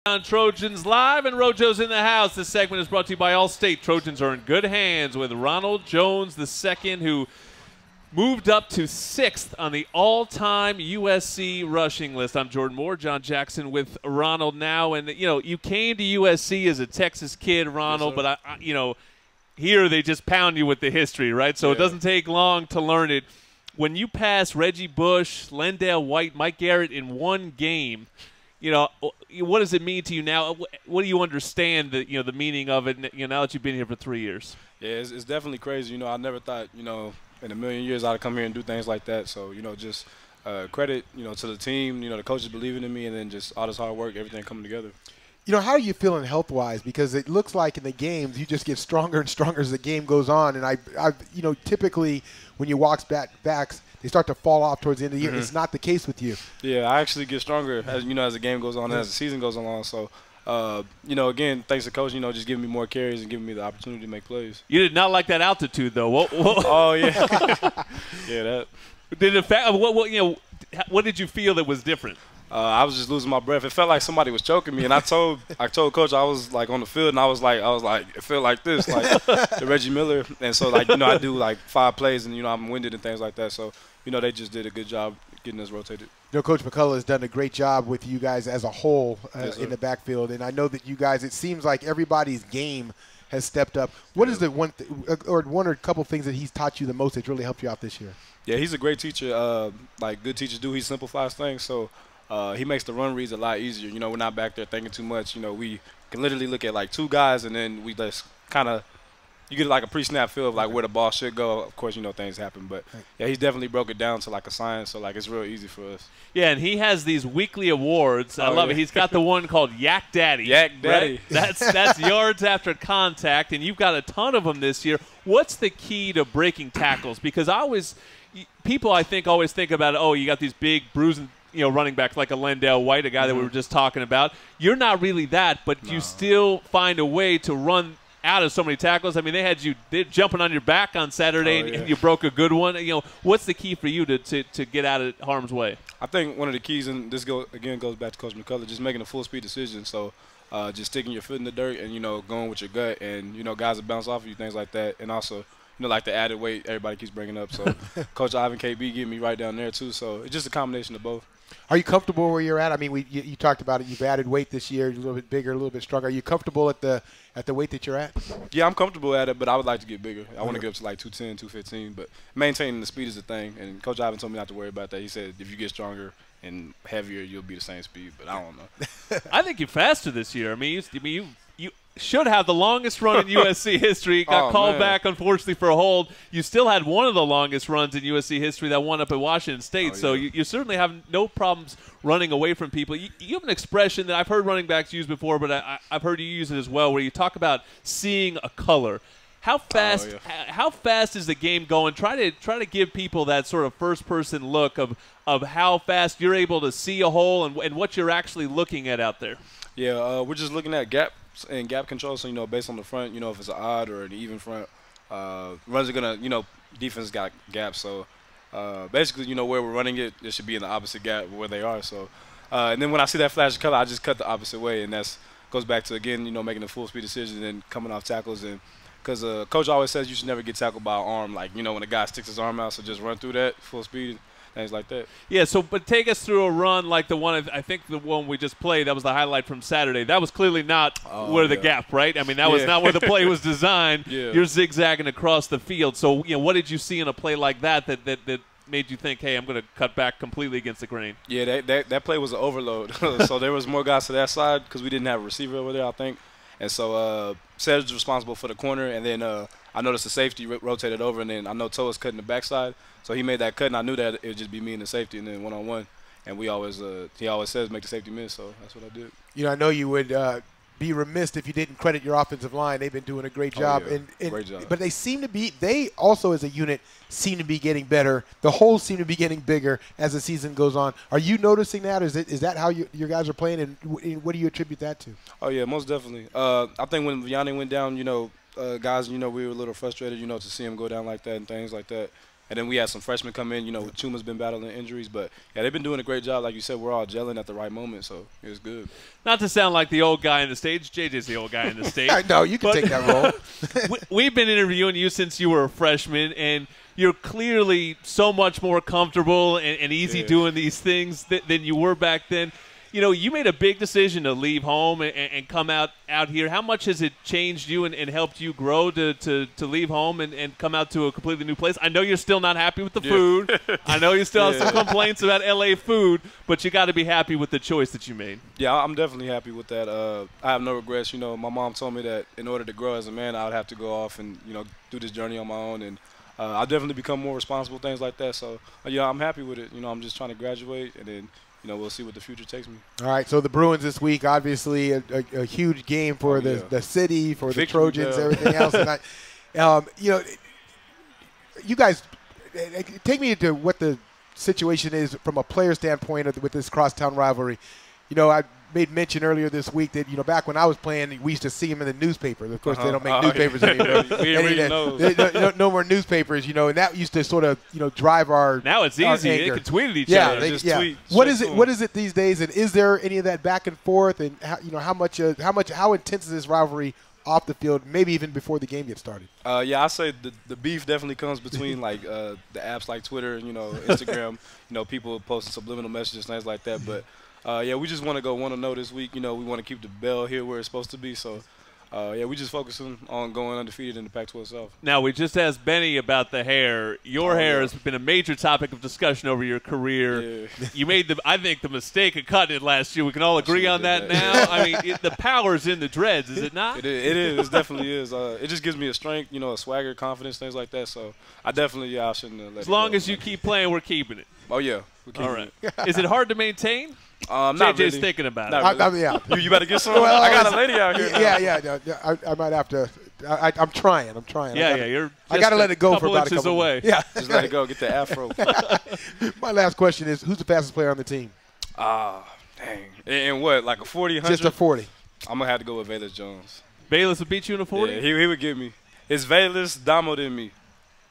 On Trojans Live, and Rojo's in the house. This segment is brought to you by Allstate. Trojans are in good hands with Ronald Jones II, who moved up to 6th on the all-time USC rushing list. I'm Jordan Moore, John Jackson with Ronald now. And, you know, you came to USC as a Texas kid, Ronald, yes, but, you know, here they just pound you with the history, right? So It doesn't take long to learn it. When you pass Reggie Bush, Lendale White, Mike Garrett in one game, you know, what does it mean to you now? What do you understand the meaning of it? You know, now that you've been here for 3 years. Yeah, it's definitely crazy. You know, I never thought, you know, in a million years I'd come here and do things like that. So, you know, just credit, you know, to the team, you know, the coaches believing in me, and then just all this hard work, everything coming together. You know, how are you feeling health-wise? Because it looks like in the games you just get stronger and stronger as the game goes on. And I you know, typically when you walk backs, they start to fall off towards the end of the year. It's not the case with you. Yeah, I actually get stronger as, you know, as the game goes on, as the season goes along. So, you know, again, thanks to coach, you know, just giving me more carries and giving me the opportunity to make plays. You did not like that altitude, though. Whoa. Oh yeah, yeah. That did it. You know, what did you feel that was different? I was just losing my breath. It felt like somebody was choking me, and I told coach I was like on the field, and I was like it felt like this, like the Reggie Miller, and so like, you know, I do like 5 plays, and you know, I'm winded and things like that. So, you know, they just did a good job getting us rotated. You know, Coach McCullough has done a great job with you guys as a whole Yes, in the backfield, and I know that you guys, it seems like everybody's game has stepped up. What is the one or couple things that he's taught you the most that's really helped you out this year? Yeah, he's a great teacher. Like good teachers do, he simplifies things. So he makes the run reads a lot easier. You know, we're not back there thinking too much. You know, we can literally look at like 2 guys, and then we just kind of – you get like a pre-snap feel of like where the ball should go. Of course, you know, things happen. But, yeah, he's definitely broke it down to like a science. So, like, it's real easy for us. Yeah, and he has these weekly awards. I love it. He's got the one called Yak Daddy. Yak Daddy. Right? That's yards after contact, and you've got a ton of them this year. What's the key to breaking tackles? Because people I think always think about, oh, you got these big bruising, you know, running backs like a Lendale White, a guy that we were just talking about. You're not really that, but you still find a way to run out of so many tackles. I mean, they're jumping on your back on Saturday, and you broke a good one. You know, what's the key for you to get out of harm's way? I think one of the keys, and this goes back to Coach McCullough, just making a full speed decision. So just sticking your foot in the dirt and, you know, going with your gut, and, you know, guys will bounce off of you, things like that. And also, you know, like the added weight everybody keeps bringing up. So Coach Ivan KB getting me right down there too. So it's just a combination of both. Are you comfortable where you're at? I mean, you talked about it. You've added weight this year. You're a little bit bigger, a little bit stronger. Are you comfortable at the weight that you're at? Yeah, I'm comfortable at it, but I would like to get bigger. I want to get up to like 210, 215. But maintaining the speed is the thing. And Coach Ivan told me not to worry about that. He said if you get stronger and heavier, you'll be the same speed. But I don't know. I think you're faster this year. I mean, you should have the longest run in USC history. Got called back, unfortunately, for a hold. You still had one of the longest runs in USC history, that one up at Washington State. So you certainly have no problems running away from people. You have an expression that I've heard running backs use before, but I've heard you use it as well, where you talk about seeing a color. How fast? How fast is the game going? Try to give people that sort of first-person look of how fast you're able to see a hole and what you're actually looking at out there. Yeah, we're just looking at gaps and gap control. So, you know, based on the front, you know, if it's an odd or an even front, runs are gonna, you know, defense got gaps. So basically, you know, where we're running it should be in the opposite gap where they are. So and then when I see that flash of color, I just cut the opposite way, and that's goes back to, again, you know, making a full speed decision and coming off tackles. And because coach always says you should never get tackled by an arm, like, you know, when a guy sticks his arm out, so just run through that full speed. Things like that. Yeah, so but take us through a run like the one, I think the one we just played, that was the highlight from Saturday. That was clearly not where the gap, right? I mean, that was not where the play was designed. You're zigzagging across the field. So, you know, what did you see in a play like that made you think, hey, I'm going to cut back completely against the grain? Yeah, that play was an overload. So there was more guys to that side because we didn't have a receiver over there, I think. And so Sedge was responsible for the corner, and then I noticed the safety rotated over, and then I know Toe was cutting the backside. So he made that cut, and I knew that it would just be me and the safety, and then one-on-one. And he always says make the safety miss, so that's what I did. You know, I know you would be remiss if you didn't credit your offensive line. They've been doing a great job. Great job. But they also as a unit seem to be getting better. The holes seem to be getting bigger as the season goes on. Are you noticing that? Is that how your guys are playing, and what do you attribute that to? Oh, yeah, most definitely. I think when Vianney went down, you know, guys, you know, we were a little frustrated, you know, to see him go down like that and things like that. And then we had some freshmen come in. You know, Chuma's been battling injuries, but yeah, they've been doing a great job. Like you said, we're all gelling at the right moment, so it was good. Not to sound like the old guy in the stage. JJ's the old guy in the stage. No, you can take that role. We've been interviewing you since you were a freshman, and you're clearly so much more comfortable and easy doing these things than you were back then. You know, you made a big decision to leave home and come out here. How much has it changed you and helped you grow to leave home and come out to a completely new place? I know you're still not happy with the food. I know you still have some complaints about L.A. food, but you got to be happy with the choice that you made. Yeah, I'm definitely happy with that. I have no regrets. You know, my mom told me that in order to grow as a man, I would have to go off and, you know, do this journey on my own. And I'll definitely become more responsible, things like that. So, yeah, I'm happy with it. You know, I'm just trying to graduate, and then, you know, we'll see what the future takes me. All right, so the Bruins this week, obviously a huge game for the city, for the Trojans, everything else. And you know, you guys, take me into what the situation is from a player standpoint with this crosstown rivalry. You know, I made mention earlier this week that, you know, back when I was playing, we used to see them in the newspaper. Of course, they don't make newspapers anymore. No more newspapers, you know, and that used to sort of, you know, drive our Now it's easy. They can tweet at each other. Tweet what is it these days, and is there any of that back and forth, and how, you know, how intense is this rivalry off the field, maybe even before the game gets started? Yeah, I say the beef definitely comes between like the apps like Twitter, you know, Instagram, you know, people posting subliminal messages, things like that. But yeah, we just want to go 1-0 this week. You know, we want to keep the bell here where it's supposed to be. So, yeah, we just focusing on going undefeated in the Pac-12 South. Now, we just asked Benny about the hair. Your hair has been a major topic of discussion over your career. Yeah. You made, I think, the mistake of cutting it last year. We can all agree on that now. I mean, the power's in the dreads, is it not? It is. It definitely is. It just gives me a strength, you know, a swagger, confidence, things like that. So, I definitely, I shouldn't have let it go. As long as you keep playing, we're keeping it. Oh, yeah. We're keeping all right. it. Is it hard to maintain? Not JJ's really. thinking about it. Really. Yeah. You better get some. Well, I got a lady out here. Yeah. I might have to. I'm trying. You're. I got to let it go for about a couple away. Yeah. Just let it go. Get the afro. My last question is, who's the fastest player on the team? Dang. And what, like a 40, 100? Just a 40. I'm going to have to go with Velus Jones. Velus would beat you in a 40? Yeah, he would get me. It's Velus, Damo, then me.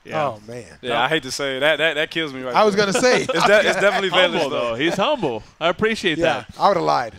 Yeah. Oh, man. Yeah, I hate to say it. That kills me right I was going to say. It's definitely Velus, though. He's humble. I appreciate that. I would have lied.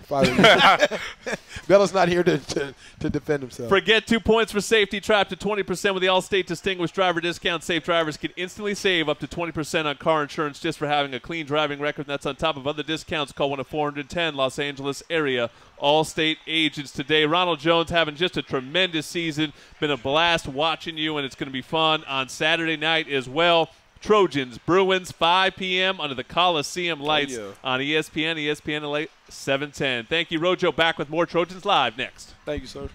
Bella's not here to defend himself. Forget 2 points for safety. Trapped at 20% with the Allstate Distinguished Driver Discount. Safe drivers can instantly save up to 20% on car insurance just for having a clean driving record. And that's on top of other discounts. Call 1-410 Los Angeles area Allstate agents today. Ronald Jones having just a tremendous season. Been a blast watching you, and it's going to be fun on Saturday night as well. Trojans, Bruins, 5 p.m. under the Coliseum lights on ESPN LA 710. Thank you, Rojo. Back with more Trojans Live next. Thank you, sir.